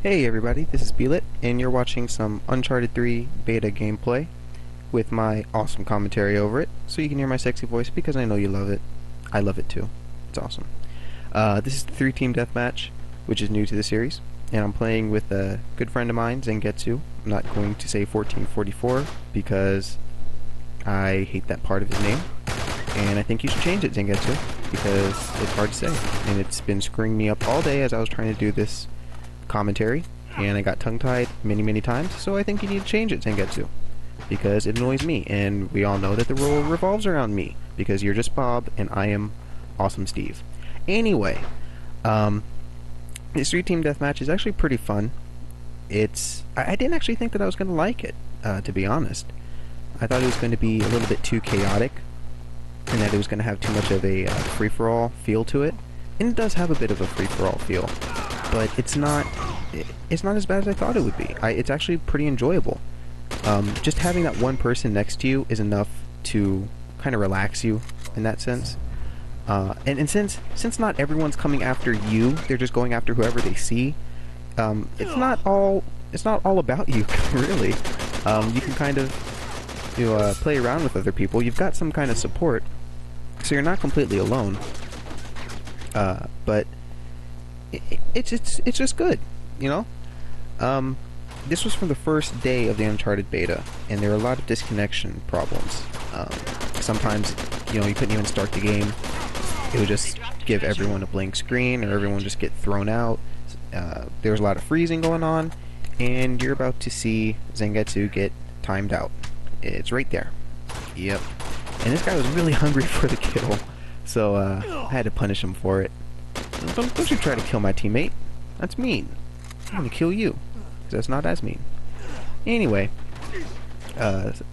Hey everybody, this is Beelit, and you're watching some Uncharted 3 beta gameplay with my awesome commentary over it, so you can hear my sexy voice because I know you love it. I love it too. It's awesome. This is the 3-team deathmatch, which is new to the series, and I'm playing with a good friend of mine, Zangetsu. I'm not going to say 1444 because I hate that part of his name, and I think you should change it, Zangetsu, because it's hard to say, and it's been screwing me up all day as I was trying to do this commentary, and I got tongue-tied many times, so I think you need to change it, Zangetsu, because it annoys me, and we all know that the role revolves around me, because you're just Bob, and I am Awesome Steve. Anyway, this 3-team deathmatch is actually pretty fun. I didn't actually think that I was going to like it, to be honest. I thought it was going to be a little bit too chaotic, and that it was going to have too much of a free-for-all feel to it, and it does have a bit of a free-for-all feel. But it's not as bad as I thought it would be. It's actually pretty enjoyable. Just having that one person next to you is enough to kind of relax you in that sense. And since not everyone's coming after you, they're just going after whoever they see. It's not all about you, really. You can kind of play around with other people. You've got some kind of support, so you're not completely alone. But it's just good, you know? This was from the first day of the Uncharted beta, and there are a lot of disconnection problems. Sometimes, you couldn't even start the game. It would just give everyone a blank screen, or everyone just get thrown out. There was a lot of freezing going on, and you're about to see Zangetsu get timed out. It's right there. Yep. And this guy was really hungry for the kill, so I had to punish him for it. Don't you try to kill my teammate. That's mean. I'm gonna kill you, because that's not as mean. Anyway,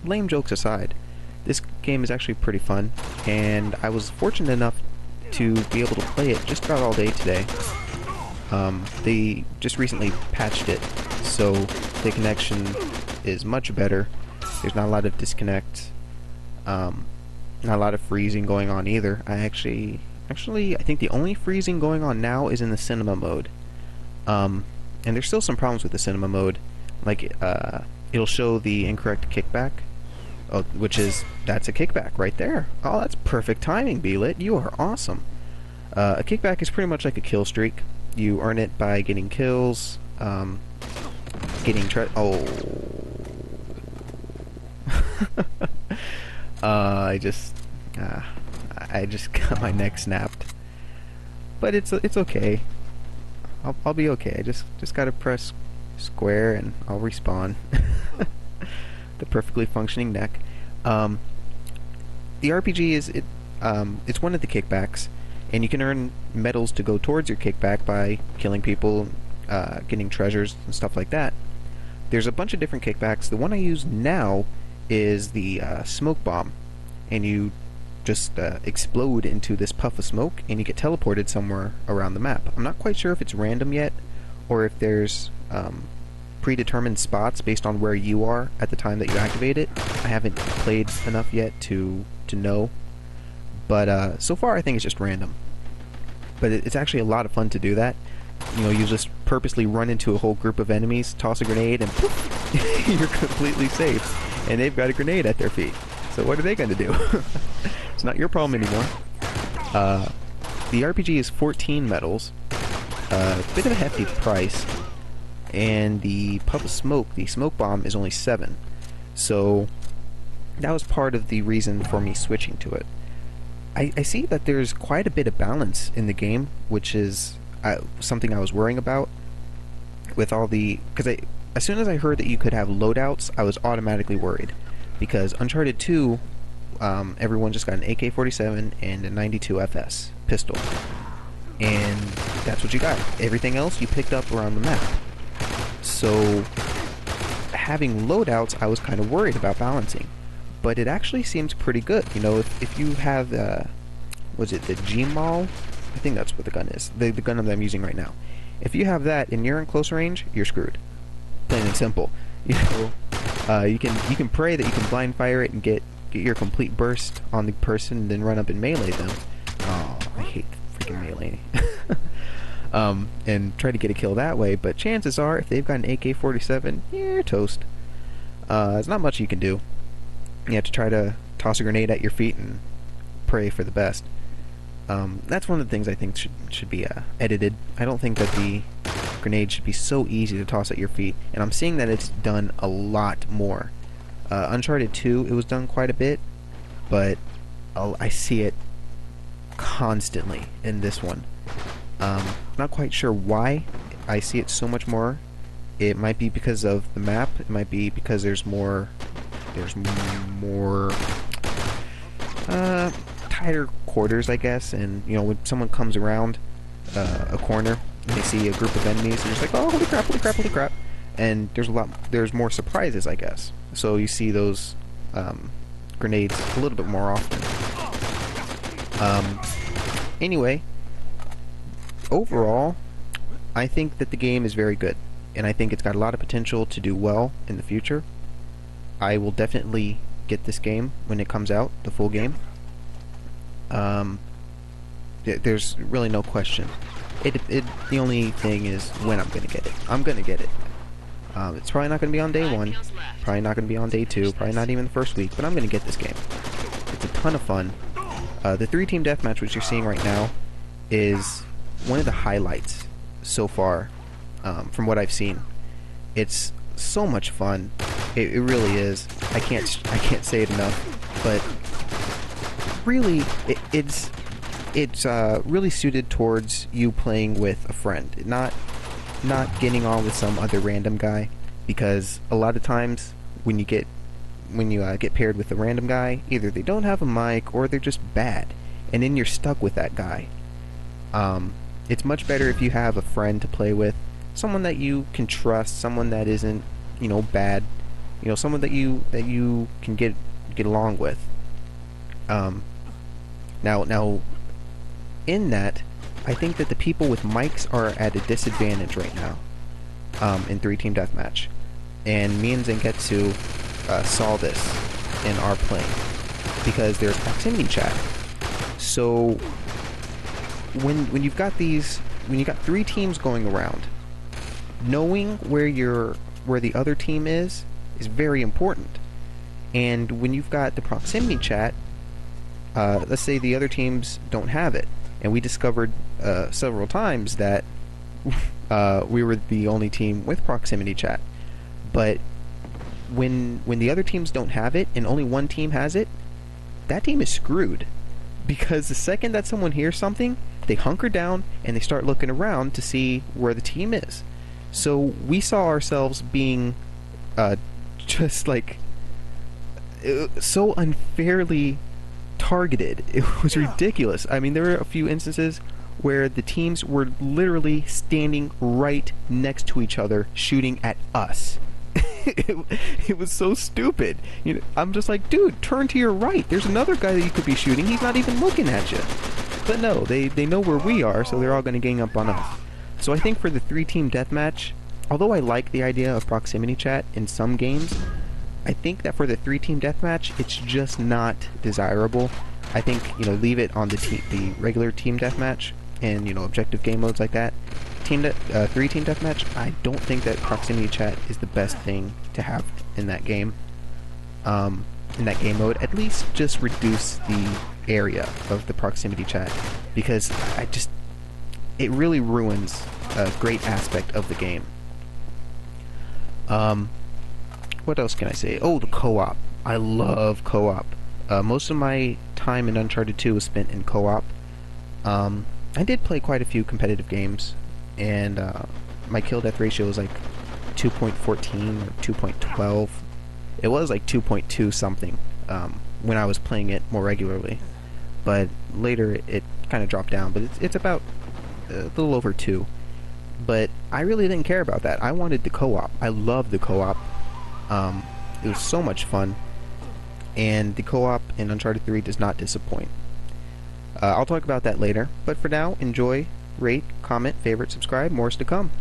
lame jokes aside, this game is actually pretty fun, and I was fortunate enough to be able to play it just about all day today. They just recently patched it, so the connection is much better. There's not a lot of disconnect, not a lot of freezing going on either. Actually, I think the only freezing going on now is in the cinema mode. And there's still some problems with the cinema mode. Like, it'll show the incorrect kickback. Oh, that's a kickback right there. Oh, that's perfect timing, Beelit. You are awesome. A kickback is pretty much like a kill streak. You earn it by getting kills, getting I just got my neck snapped, but it's okay. I'll be okay. I just gotta press square and I'll respawn. The perfectly functioning neck. The RPG it's one of the kickbacks, and you can earn medals to go towards your kickback by killing people, getting treasures and stuff like that. There's a bunch of different kickbacks. The one I use now is the smoke bomb, and you just explode into this puff of smoke, and you get teleported somewhere around the map. I'm not quite sure if it's random yet, or if there's predetermined spots based on where you are at the time that you activate it. I haven't played enough yet to know, but so far I think it's just random. But it's actually a lot of fun to do that. You just purposely run into a whole group of enemies, toss a grenade, and poof, you're completely safe. And they've got a grenade at their feet. So what are they going to do? It's not your problem anymore. The RPG is 14 medals. A bit of a hefty price. And the puff of smoke, the smoke bomb, is only 7. So that was part of the reason for me switching to it. I see that there's quite a bit of balance in the game, which is something I was worrying about. With all the... because as soon as I heard that you could have loadouts, I was automatically worried. Because Uncharted 2, everyone just got an AK-47 and a 92 FS pistol. And that's what you got. Everything else you picked up around the map. So, having loadouts, I was kind of worried about balancing. But it actually seems pretty good. If you have, was it the G-Maul? I think that's what the gun is. The gun that I'm using right now. If you have that and you're in close range, you're screwed. Plain and simple. You can pray that you can blind fire it and get your complete burst on the person and then run up and melee them. Oh, I hate freaking melee. and try to get a kill that way. But chances are, if they've got an AK-47, you're toast. There's not much you can do. You have to try to toss a grenade at your feet and pray for the best. That's one of the things I think should be edited. I don't think that the grenade should be so easy to toss at your feet, and I'm seeing that it's done a lot more. Uncharted 2, it was done quite a bit, but I see it constantly in this one. Not quite sure why I see it so much more. It might be because of the map. It might be because there's more tighter quarters, I guess. And you know, when someone comes around a corner and they see a group of enemies, they're just like, oh, holy crap, holy crap, holy crap. And there's more surprises, I guess. So you see those grenades a little bit more often. Anyway, overall, I think that the game is very good, and I think it's got a lot of potential to do well in the future. I will definitely get this game when it comes out, the full game. There's really no question. The only thing is when I'm gonna get it. I'm gonna get it. It's probably not gonna be on day 1, probably not gonna be on day 2, probably not even the first week, but I'm gonna get this game. It's a ton of fun. The 3-team deathmatch, which you're seeing right now, is one of the highlights so far from what I've seen. It's so much fun. It really is. I can't say it enough, but really, it's really suited towards you playing with a friend, not getting on with some other random guy, because a lot of times when you get paired with a random guy, either they don't have a mic or they're just bad, and then you're stuck with that guy. It's much better if you have a friend to play with, someone that you can trust, someone that isn't, you know, bad, you know, someone that you can get along with. Now, in that, I think that the people with mics are at a disadvantage right now in 3-team deathmatch, and me and Zangetsu saw this in our playing because there's proximity chat. So when you've got 3 teams going around, knowing where the other team is very important. And when you've got the proximity chat, let's say the other teams don't have it, and we discovered several times that we were the only team with proximity chat. But when the other teams don't have it and only one team has it, that team is screwed, because the second that someone hears something, they hunker down and they start looking around to see where the team is. So we saw ourselves being just like so unfairly targeted. It was ridiculous. I mean, there were a few instances where the teams were literally standing right next to each other shooting at us. It was so stupid. You know, I'm just like, dude, turn to your right. There's another guy that you could be shooting. He's not even looking at you. But no, they know where we are, so they're all going to gang up on us. So I think for the 3-team deathmatch, although I like the idea of proximity chat in some games, I think that for the 3-team deathmatch, it's just not desirable. I think, you know, leave it on the regular team deathmatch and, you know, objective game modes like that. 3-team deathmatch, I don't think that proximity chat is the best thing to have in that game. In that game mode, at least just reduce the area of the proximity chat, because it really ruins a great aspect of the game. What else can I say? Oh, the co-op. I love co-op. Most of my time in Uncharted 2 was spent in co-op. I did play quite a few competitive games, and my kill-death ratio was like 2.14 or 2.12. It was like 2.2 something when I was playing it more regularly, but later it kind of dropped down, but it's about a little over 2. But I really didn't care about that. I wanted the co-op. I loved the co-op. It was so much fun, and the co-op in Uncharted 3 does not disappoint. I'll talk about that later, but for now, enjoy, rate, comment, favorite, subscribe, more is to come.